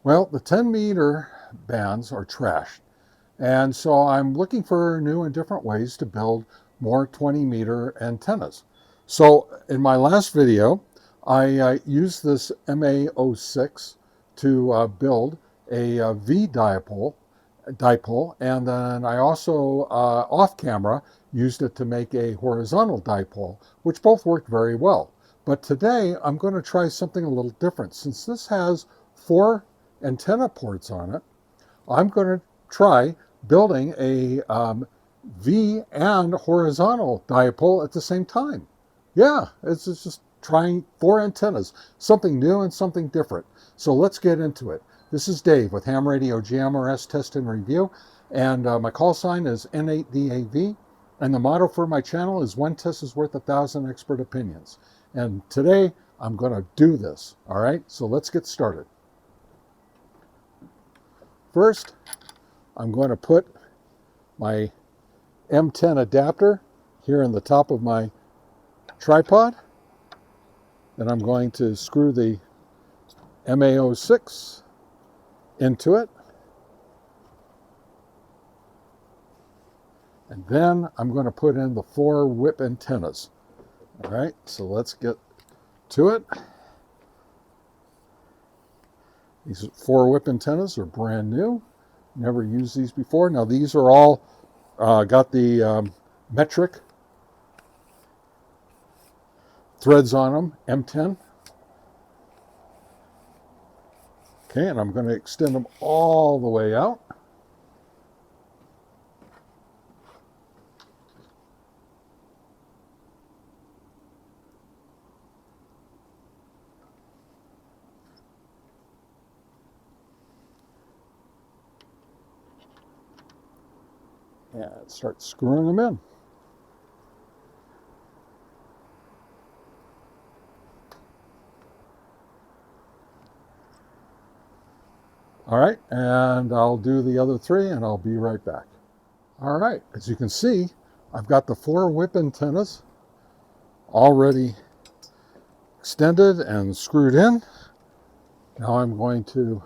Well, the 10-meter bands are trashed, and so I'm looking for new and different ways to build more 20-meter antennas. So in my last video, I used this MA06 to build a V-dipole, and then I also, off camera, used it to make a horizontal dipole, which both worked very well. But today I'm going to try something a little different. Since this has 4 antenna ports on it, I'm going to try building a V and horizontal dipole at the same time. Yeah, it's just trying 4 antennas, something new and something different. So let's get into it. This is Dave with Ham Radio GMRS Test and Review, and my call sign is N8DAV, and the motto for my channel is one test is worth 1,000 expert opinions. And today I'm going to do this. All right, so let's get started. First, I'm going to put my M10 adapter here in the top of my tripod. Then I'm going to screw the MA06 into it. And then I'm going to put in the 4 whip antennas. All right, so let's get to it. These 4 whip antennas are brand new. Never used these before. Now these are all got the metric threads on them, M10. Okay, and I'm going to extend them all the way out. And start screwing them in. All right, and I'll do the other 3 and I'll be right back. All right, as you can see, I've got the 4 whip antennas already extended and screwed in. Now I'm going to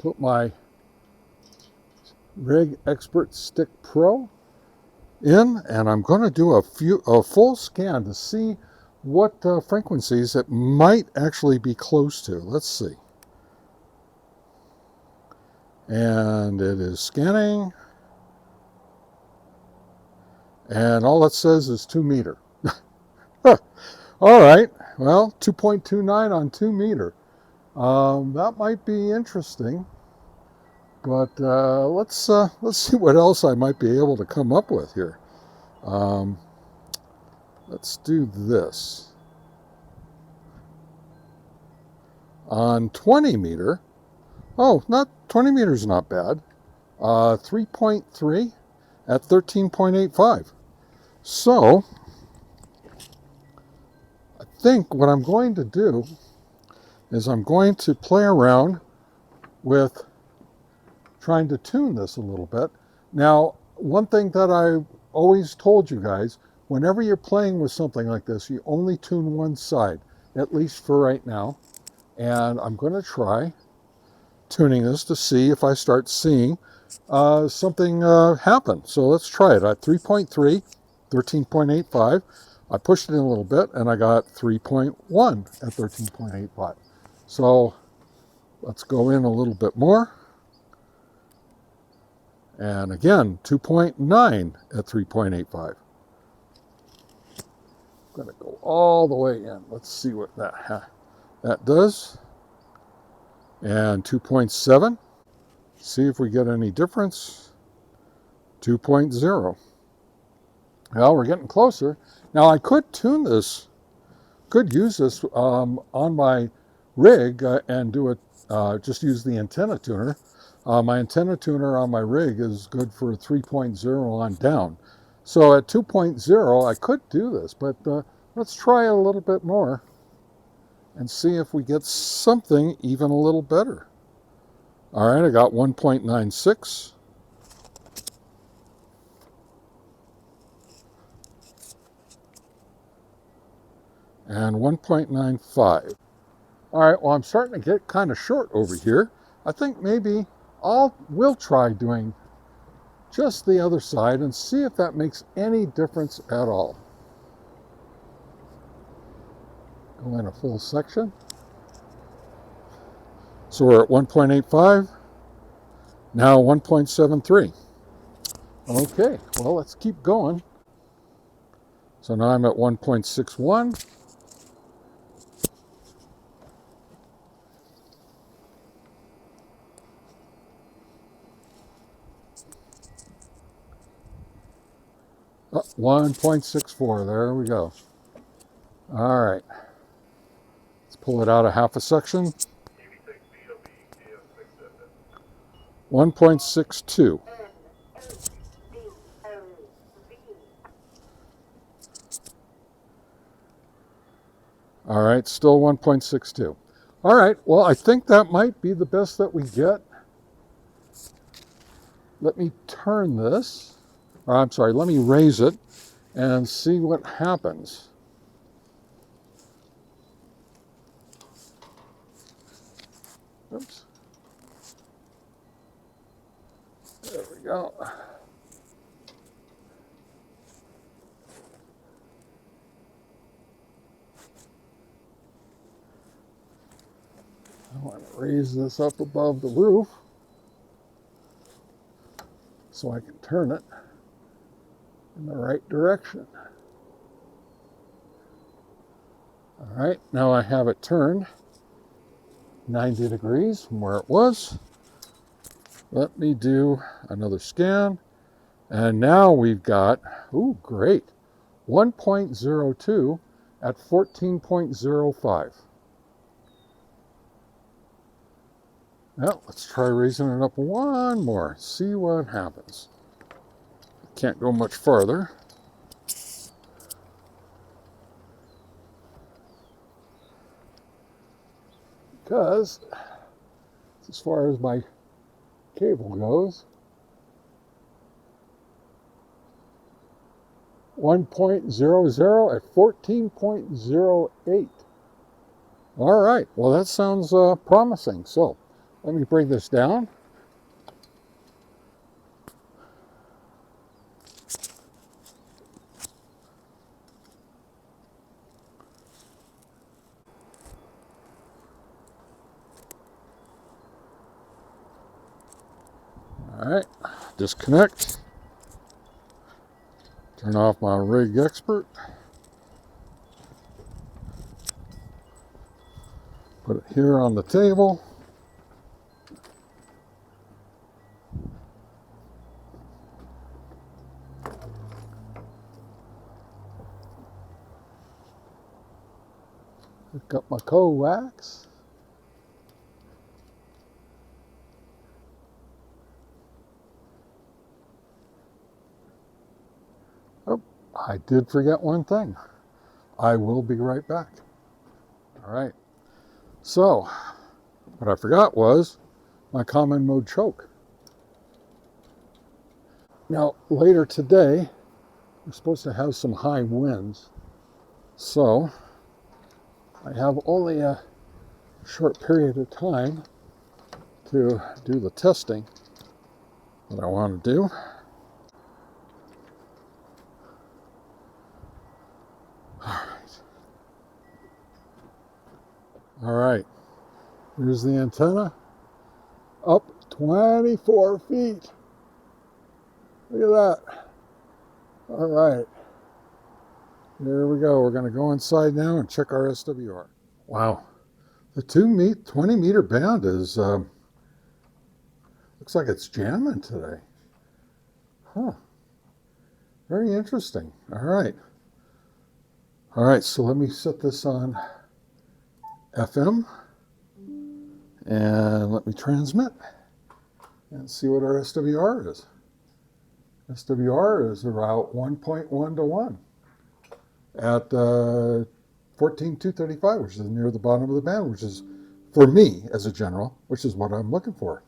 put my Rig Expert Stick Pro in, and I'm going to do a full scan to see what frequencies it might actually be close to. Let's see. And it is scanning, and all it says is 2 meter. All right, well, 2.29 on 2 meter. That might be interesting, but let's see what else I might be able to come up with here. Let's do this. On 20 meter, oh, not 20 meters, not bad. 3.3 at 13.85. So I think what I'm going to do is I'm going to play around with trying to tune this a little bit. Now, one thing that I always told you guys, whenever you're playing with something like this, you only tune one side, at least for right now. And I'm going to try tuning this to see if I start seeing something happen. So let's try it. At 3.3, 13.85. I pushed it in a little bit and I got 3.1 at 13.85. So let's go in a little bit more. And again, 2.9 at 3.85. I'm going to go all the way in. Let's see what that does. And 2.7. See if we get any difference. 2.0. Well, we're getting closer. Now I could tune this, could use this on my rig and do it, just use the antenna tuner. My antenna tuner on my rig is good for 3.0 on down. So at 2.0 I could do this, but let's try it a little bit more and see if we get something even a little better. All right, I got 1.96. And 1.95. All right, well, I'm starting to get kind of short over here. I think maybe we'll try doing just the other side and see if that makes any difference at all. Go in a full section. So we're at 1.85, now 1.73. Okay, well, let's keep going. So now I'm at 1.61. Oh, 1.64, there we go. All right, let's pull it out a half a section. 1.62. All right, still 1.62. All right, well, I think that might be the best that we get. Let me turn this, or I'm sorry, let me raise it and see what happens. Oops. There we go. I want to raise this up above the roof so I can turn it in the right direction. All right, now I have it turned 90 degrees from where it was. Let me do another scan. And now we've got, ooh, great, 1.02 at 14.05. Well, let's try raising it up one more, see what happens. Can't go much farther. Because, as far as my cable goes, 1.00 at 14.08. All right, well, that sounds promising. So let me bring this down. All right, disconnect. Turn off my rig expert. Put it here on the table. Pick up my coax. Oh, I did forget one thing. I will be right back. All right. So, what I forgot was my common mode choke. Now, later today, we're supposed to have some high winds. So, I have only a short period of time to do the testing that I want to do. All right, here's the antenna, up 24 feet. Look at that. All right, here we go. We're going to go inside now and check our SWR. Wow, the 20 meter band is, looks like it's jamming today. Huh, very interesting. All right. All right, so let me set this on FM and let me transmit and see what our SWR is. SWR is about 1.1 to 1 at 14,235, which is near the bottom of the band, which is, for me as a general, which is what I'm looking for.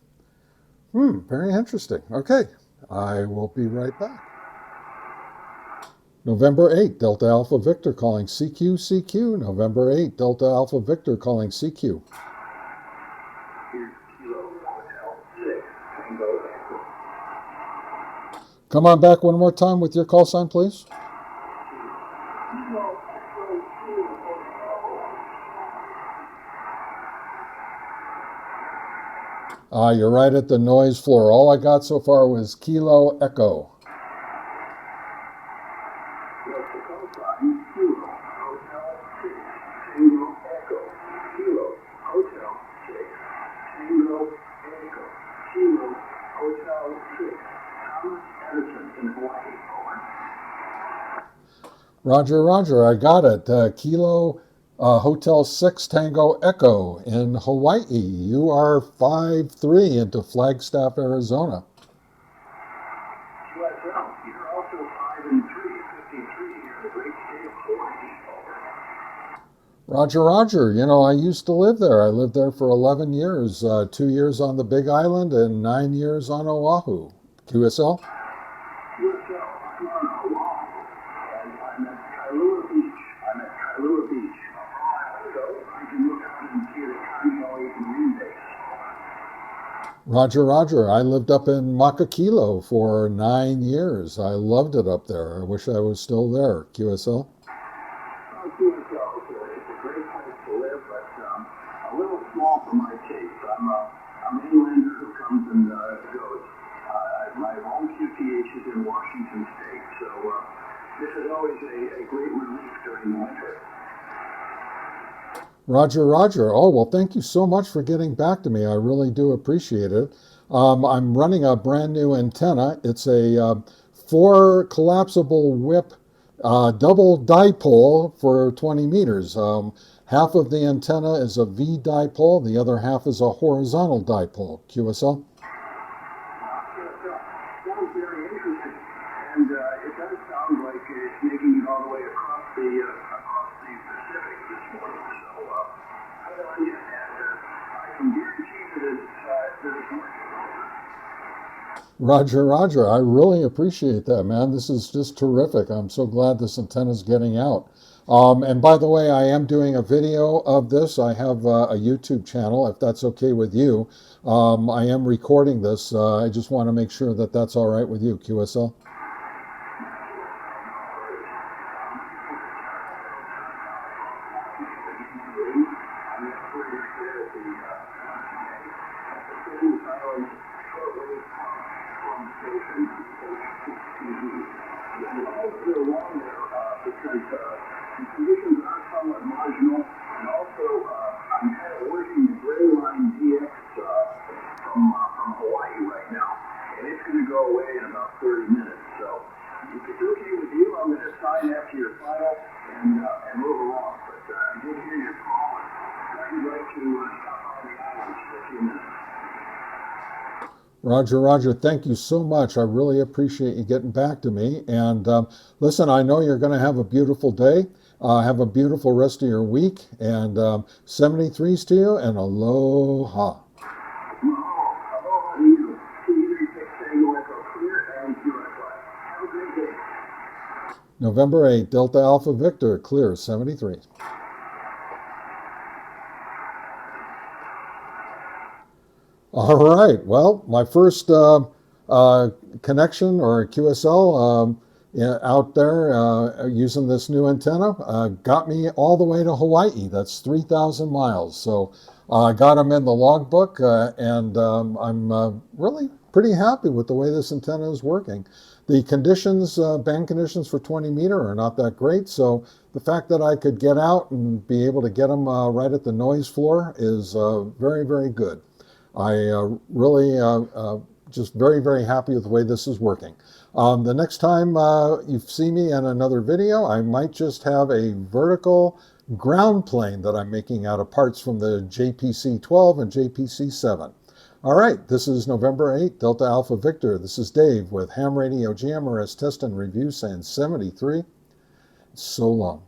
Very interesting. Okay, I will be right back. November 8, Delta Alpha Victor calling CQ, CQ. November 8, Delta Alpha Victor calling CQ. Come on back one more time with your call sign, please. You're right at the noise floor. All I got so far was Kilo Echo. Roger, Roger, I got it. Kilo Hotel 6 Tango Echo in Hawaii. You are 5-3 into Flagstaff, Arizona. You're also 5-3, 53 in the great state of Hawaii. Roger, Roger. You know, I used to live there. I lived there for 11 years, 2 years on the Big Island and 9 years on Oahu. QSL? I'm on Oahu, and I'm at Kailua Beach. A while ago, I can look out and see the Kaneohe Marine Base. Roger, Roger. I lived up in Makakilo for 9 years. I loved it up there. I wish I was still there. QSL? It's a great place to live, but a little small for my taste. I'm an inlander who comes and goes. My home QTH is in Washington State, so this is always a great relief during the winter. Roger, Roger. Oh, well, thank you so much for getting back to me. I really do appreciate it. I'm running a brand new antenna. It's a 4 collapsible whip double dipole for 20 meters. Half of the antenna is a V dipole. The other half is a horizontal dipole. QSL? Sounds very interesting, and it does sound like it's making it all the way across the Pacific this morning. So, good on you, and I can guarantee that it's working. Roger, Roger. I really appreciate that, man. This is just terrific. I'm so glad this antenna is getting out. And by the way, I am doing a video of this. I have a YouTube channel, if that's okay with you. I am recording this. I just want to make sure that that's all right with you, QSL. Because the conditions are somewhat marginal, and also I'm kind of working the gray line DX from Hawaii right now, and it's going to go away in about 30 minutes. So if it's okay with you, I'm going to sign after your final and move along. But I did hear your call, and I'd like to stop on the island for a few minutes. Roger, Roger, thank you so much. I really appreciate you getting back to me. And listen, I know you're going to have a beautiful day. Have a beautiful rest of your week. And 73s to you, and aloha. Aloha to you. T36 Tango Echo clear and purified. Have a great day. November 8, Delta Alpha Victor, clear 73. All right. Well, my first connection or QSL out there using this new antenna got me all the way to Hawaii. That's 3,000 miles. So I got them in the logbook, and I'm really pretty happy with the way this antenna is working. The conditions, band conditions for 20 meter are not that great. So the fact that I could get out and be able to get them right at the noise floor is very, very good. I really just very, very happy with the way this is working. The next time you see me in another video, I might just have a vertical ground plane that I'm making out of parts from the JPC-12 and JPC-7. All right, this is November 8, Delta Alpha Victor. This is Dave with Ham Radio GMRS Test and Review saying 73. So long.